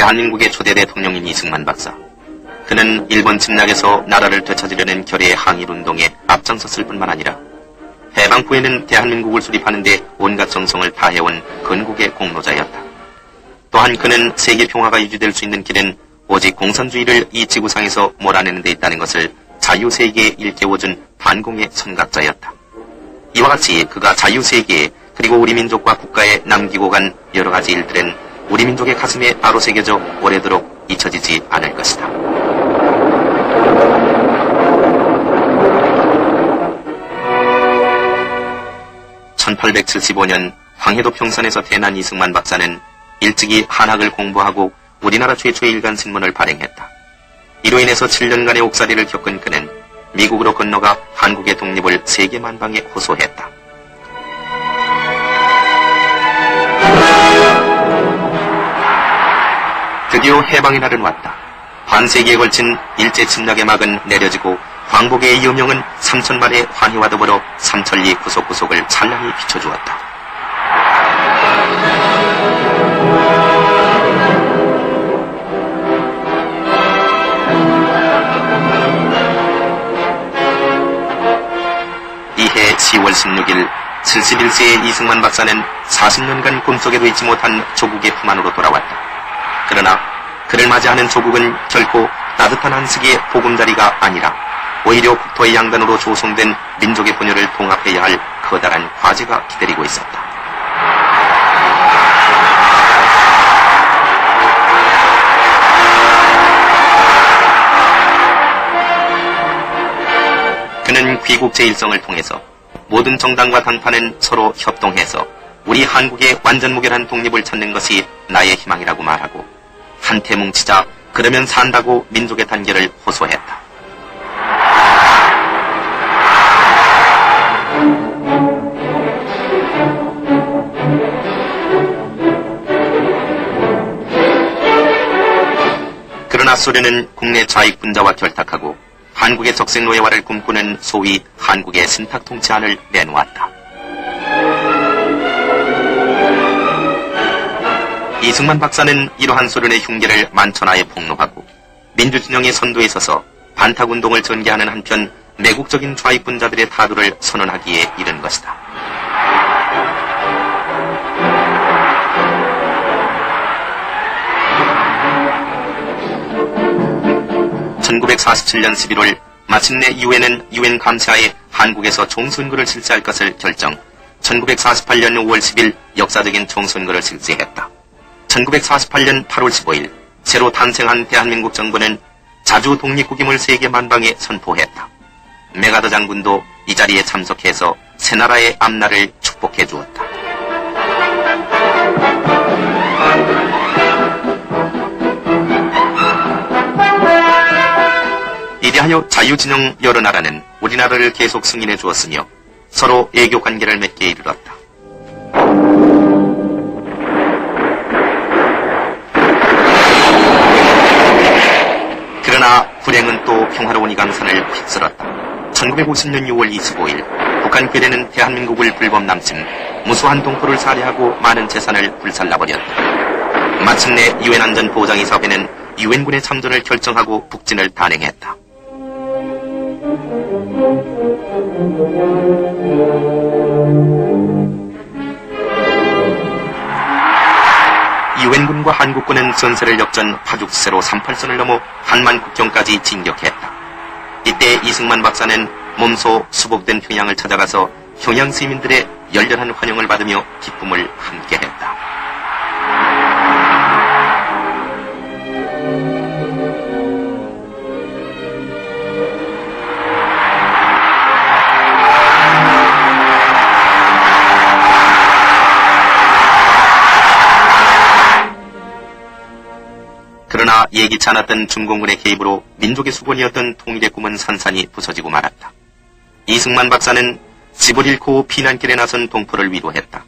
대한민국의 초대 대통령인 이승만 박사. 그는 일본 침략에서 나라를 되찾으려는 결의의 항일운동에 앞장섰을 뿐만 아니라 해방 후에는 대한민국을 수립하는 데 온갖 정성을 다해온 건국의 공로자였다. 또한 그는 세계 평화가 유지될 수 있는 길은 오직 공산주의를 이 지구상에서 몰아내는 데 있다는 것을 자유세계에 일깨워준 반공의 선각자였다. 이와 같이 그가 자유세계에 그리고 우리 민족과 국가에 남기고 간 여러가지 일들은 우리 민족의 가슴에 바로 새겨져 오래도록 잊혀지지 않을 것이다. (1875년) 황해도 평산에서 태어난 이승만 박사는 일찍이 한학을 공부하고 우리나라 최초의 일간 신문을 발행했다. 이로 인해서 7년간의 옥살이를 겪은 그는 미국으로 건너가 한국의 독립을 세계 만방에 호소했다. 드디어 해방의 날은 왔다. 반세기에 걸친 일제 침략의 막은 내려지고 광복의 여명은 3,000만의 환희와 더불어 삼천리 구석구석을 찬란히 비춰주었다. 이해 10월 16일 71세의 이승만 박사는 40년간 꿈속에도 잊지 못한 조국의 품 안으로 돌아왔다. 그러나 그를 맞이하는 조국은 결코 따뜻한 안식의 보금자리가 아니라 오히려 국토의 양단으로 조성된 민족의 분열을 통합해야 할 커다란 과제가 기다리고 있었다. 그는 귀국제 일성을 통해서 모든 정당과 당파는 서로 협동해서 우리 한국의 완전 무결한 독립을 찾는 것이 나의 희망이라고 말하고 한테 뭉치자 그러면 산다고 민족의 단결을 호소했다. 그러나 소련은 국내 좌익분자와 결탁하고 한국의 적색노예화를 꿈꾸는 소위 한국의 신탁통치안을 내놓았다. 이승만 박사는 이러한 소련의 흉계를 만천하에 폭로하고 민주진영의 선도에 서서 반탁운동을 전개하는 한편 매국적인 좌익분자들의 타도를 선언하기에 이른 것이다. (1947년 11월) 마침내 유엔은 유엔 감사에 한국에서 총선거를 실시할 것을 결정. 1948년 5월 10일 역사적인 총선거를 실시했다. 1948년 8월 15일 새로 탄생한 대한민국 정부는 자주 독립국임을 세계 만방에 선포했다. 메가더 장군도 이 자리에 참석해서 새나라의 앞날을 축복해 주었다. 이리하여 자유진영 여러 나라는 우리나라를 계속 승인해 주었으며 서로 애교 관계를 맺게 이르렀다. 그러나 불행은 또 평화로운 이 강산을 휩쓸었다. 1950년 6월 25일 북한 괴뢰는 대한민국을 불법 남침, 무수한 동포를 살해하고 많은 재산을 불살라버렸다. 마침내 유엔 안전보장이사회는 유엔군의 참전을 결정하고 북진을 단행했다. 유엔군과 한국군은 선세를 역전 파죽지세로 38선을 넘어 한만 국경까지 진격했다. 이때 이승만 박사는 몸소 수복된 평양을 찾아가서 평양 시민들의 열렬한 환영을 받으며 기쁨을 함께했다. 그러나 예기치 않았던 중공군의 개입으로 민족의 수건이었던 통일의 꿈은 산산이 부서지고 말았다. 이승만 박사는 집을 잃고 피난길에 나선 동포를 위로했다.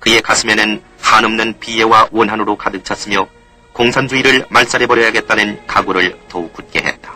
그의 가슴에는 한없는 비애와 원한으로 가득 찼으며 공산주의를 말살해버려야겠다는 각오를 더욱 굳게 했다.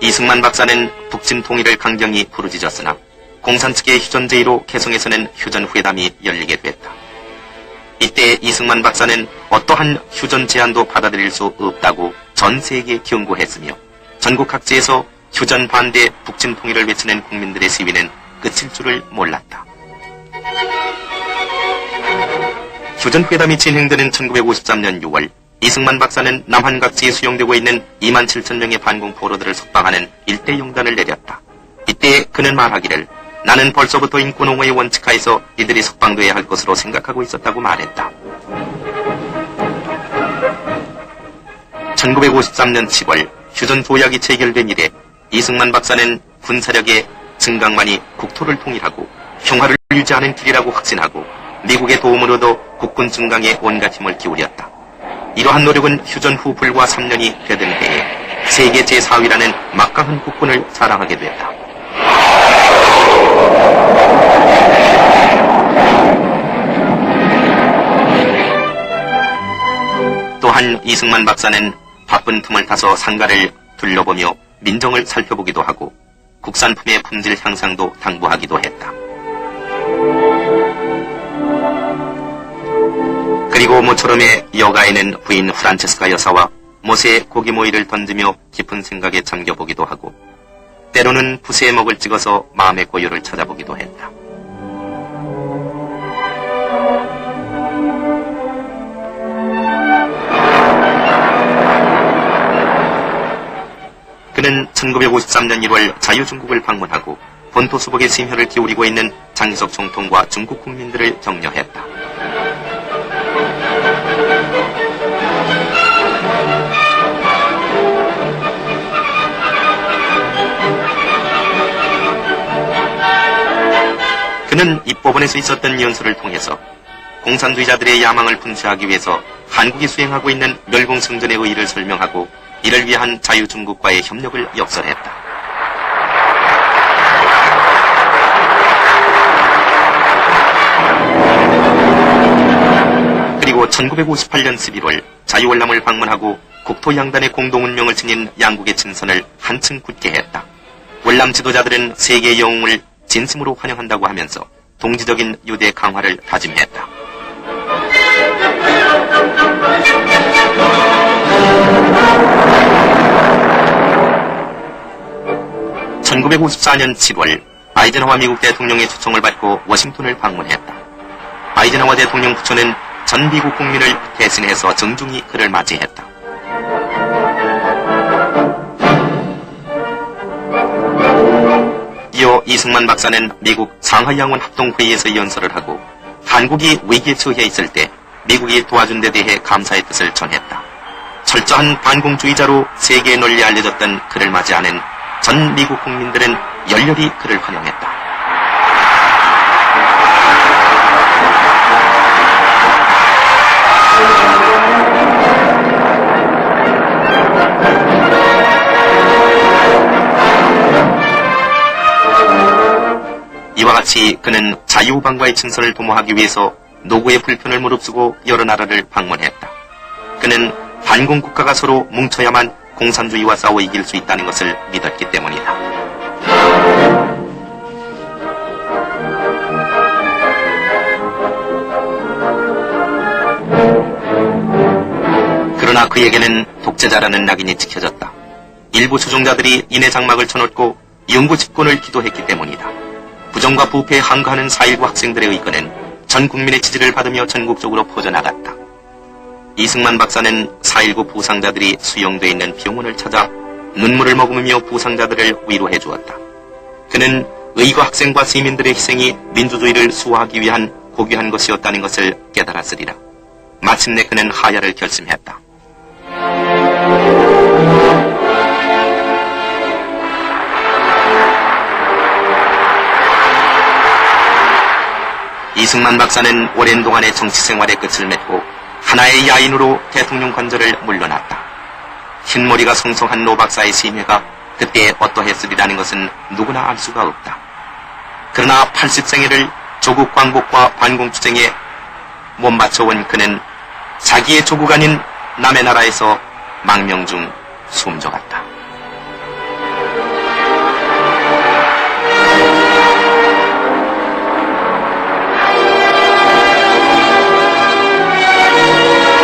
이승만 박사는 북진 통일을 강경히 부르짖었으나 공산 측의 휴전 제의로 개성에서는 휴전 회담이 열리게 됐다. 이때 이승만 박사는 어떠한 휴전 제안도 받아들일 수 없다고 전 세계에 경고했으며 전국 각지에서 휴전 반대 북진 통일을 외치는 국민들의 시위는 끝일 줄을 몰랐다. 휴전 회담이 진행되는 1953년 6월 이승만 박사는 남한 각지에 수용되고 있는 2만 7천 명의 반공 포로들을 석방하는 일대 영단을 내렸다. 이때 그는 말하기를 나는 벌써부터 인권옹호의 원칙하에서 이들이 석방돼야 할 것으로 생각하고 있었다고 말했다. 1953년 7월 휴전 조약이 체결된 이래 이승만 박사는 군사력의 증강만이 국토를 통일하고 평화를 유지하는 길이라고 확신하고 미국의 도움으로도 국군 증강에 온갖 힘을 기울였다. 이러한 노력은 휴전 후 불과 3년이 되던 해에 세계 제4위라는 막강한 국군을 자랑하게 됐다. 또한 이승만 박사는 바쁜 틈을 타서 상가를 둘러보며 민정을 살펴보기도 하고 국산품의 품질 향상도 당부하기도 했다. 그리고 모처럼의 여가에는 부인 프란체스카 여사와 못에 고기모이를 던지며 깊은 생각에 잠겨보기도 하고 때로는 붓에 먹을 찍어서 마음의 고요를 찾아보기도 했다. 그는 1953년 1월 자유중국을 방문하고 본토 수복에 심혈을 기울이고 있는 장기석 총통과 중국 국민들을 격려했다. 그는 입법원에서 있었던 연설을 통해서 공산주의자들의 야망을 분쇄하기 위해서 한국이 수행하고 있는 멸공승전의 의의를 설명하고 이를 위한 자유중국과의 협력을 역설했다. 그리고 1958년 11월 자유월남을 방문하고 국토양단의 공동운명을 지닌 양국의 친선을 한층 굳게 했다. 월남 지도자들은 세계의 영웅을 진심으로 환영한다고 하면서 동지적인 유대 강화를 다짐했다. (1954년 7월) 아이젠하워 미국 대통령의 초청을 받고 워싱턴을 방문했다. 아이젠하워 대통령 부처는 전 미국 국민을 대신해서 정중히 그를 맞이했다. 이어 이승만 박사는 미국 상하이양원 합동회의에서 연설을 하고 한국이 위기에 처해 있을 때 미국이 도와준 데 대해 감사의 뜻을 전했다. 철저한 반공주의자로 세계에 널리 알려졌던 그를 맞이하는 전 미국 국민들은 열렬히 그를 환영했다. 이와 같이 그는 자유우방과의 친선을 도모하기 위해서 노구의 불편을 무릅쓰고 여러 나라를 방문했다. 그는 반공국가가 서로 뭉쳐야만 공산주의와 싸워 이길 수 있다는 것을 믿었기 때문이다. 그러나 그에게는 독재자라는 낙인이 찍혀졌다. 일부 추종자들이 인해 장막을 쳐놓고 영구 집권을 기도했기 때문이다. 부정과 부패에 항거하는 4.19 학생들의 의견은 전 국민의 지지를 받으며 전국적으로 퍼져나갔다. 이승만 박사는 4.19 부상자들이 수용돼 있는 병원을 찾아 눈물을 머금으며 부상자들을 위로해 주었다. 그는 의거 학생과 시민들의 희생이 민주주의를 수호하기 위한 고귀한 것이었다는 것을 깨달았으리라. 마침내 그는 하야를 결심했다. 이승만 박사는 오랜 동안의 정치 생활의 끝을 맺고 하나의 야인으로 대통령 관저를 물러났다. 흰머리가 송송한 노 박사의 심회가 그때 어떠했으리라는 것은 누구나 알 수가 없다. 그러나 80생애를 조국 광복과 반공투쟁에 못 맞춰온 그는 자기의 조국 아닌 남의 나라에서 망명 중 숨져갔다.